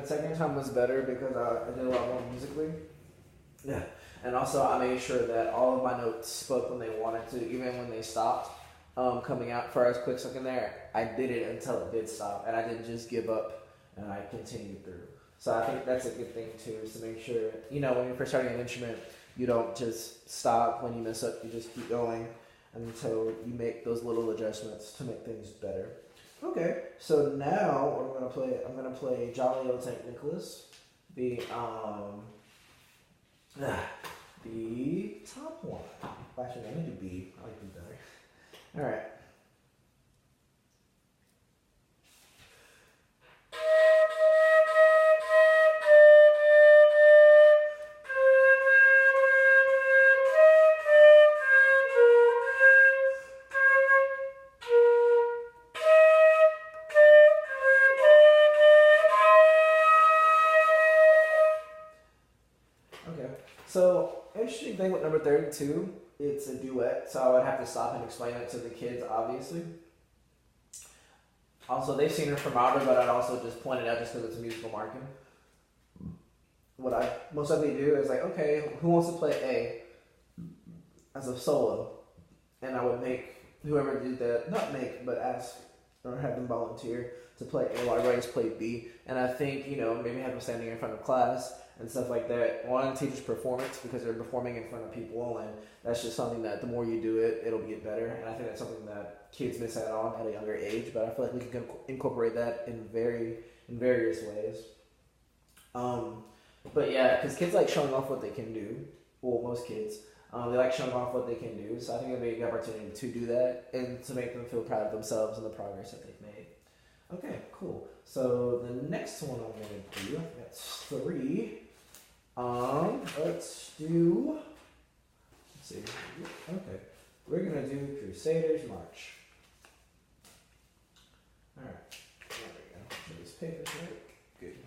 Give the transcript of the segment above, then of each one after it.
the second time was better because I did a lot more musically. Yeah. And also I made sure that all of my notes spoke when they wanted to, even when they stopped coming out for as quick second there. I did it until it did stop, and I didn't just give up, and I continued through. So I think that's a good thing too, is to make sure, you know, when you're first starting an instrument, you don't just stop when you mess up, you just keep going until you make those little adjustments to make things better. Okay, so now I'm gonna play Jolly Old Saint Nicholas, the top one. Actually, I need to B. I like B better. All right. So, interesting thing with number 32, it's a duet, so I would have to stop and explain it to the kids, obviously. Also, they've seen her from outer, but I'd also just point it out just because it's a musical marking. What I most likely do is like, okay, who wants to play A as a solo? And I would make whoever did that, not make, but ask or have them volunteer to play A while I just play B. And I think, you know, maybe have them standing in front of class and stuff like that. One, teaches performance because they're performing in front of people, and that's just something that the more you do it, it'll get better. And I think that's something that kids miss out on at a younger age, but I feel like we can incorporate that in various ways. But yeah, because kids like showing off what they can do. Well, most kids. They like showing off what they can do, so I think it'd be a good opportunity to do that and to make them feel proud of themselves and the progress that they've made. Okay, cool. So the next one I'm gonna do, that's 3. Let's see. Okay, we're gonna do Crusaders March. All right, there we go. So this paper's right. Good.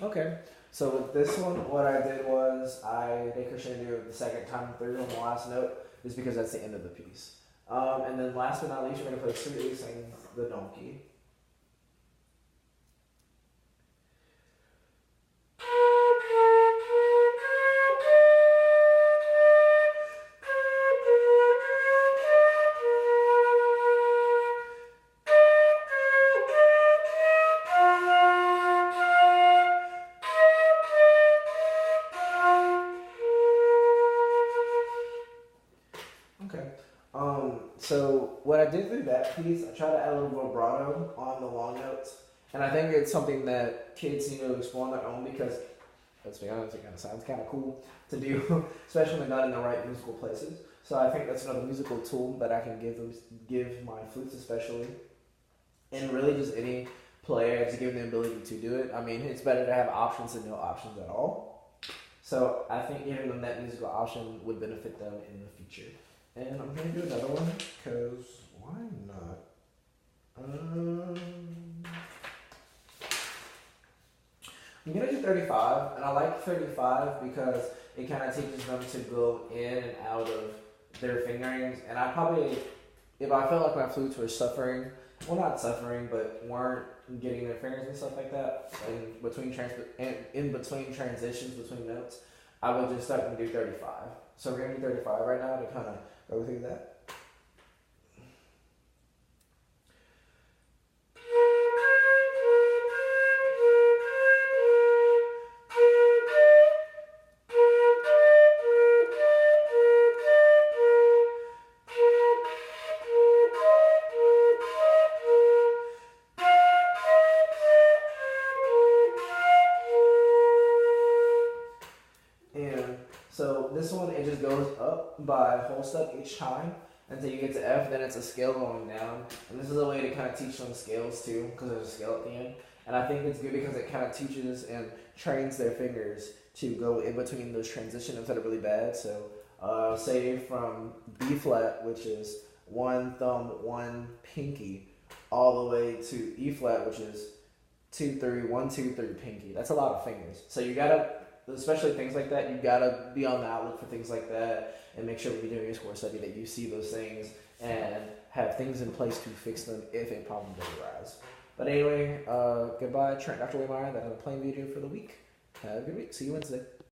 Okay, so with this one, what I did was I did crescendo the second time through on the last note, just because that's the end of the piece. And then last but not least, we're going to play Sweetly Sing the Donkey. So what I did through that piece, I tried to add a little vibrato on the long notes, and I think it's something that kids need to explore on their own because, let's be honest, it kind of sounds kind of cool to do, especially when not in the right musical places. So I think that's another musical tool that I can give my flutes especially, and really just any player to give them the ability to do it. I mean, it's better to have options than no options at all. So I think giving them that musical option would benefit them in the future. And I'm going to do another one, because why not? I'm going to do 35, and I like 35 because it kind of teaches them to go in and out of their fingerings. And I probably, if I felt like my flutes were suffering, well, not suffering, but weren't getting their fingers and stuff like that, in between transitions between notes, I would just start to do 35. So we're going to do 35 right now to kind of go through that. So this one, it just goes up by a whole step each time until you get to F. Then it's a scale going down, and this is a way to kind of teach them scales too, because there's a scale at the end. And I think it's good because it kind of teaches and trains their fingers to go in between those transitions that are really bad. So say from B flat, which is one thumb, one pinky, all the way to E flat, which is 2, 3, 1, 2, 3 pinky. That's a lot of fingers. So you gotta, especially things like that, you gotta be on the outlook for things like that, and make sure when you're doing your score study that you see those things and have things in place to fix them if a problem does arise. But anyway, goodbye, Trent, Dr. Waymire. That's a plain video for the week. Have a good week. See you Wednesday.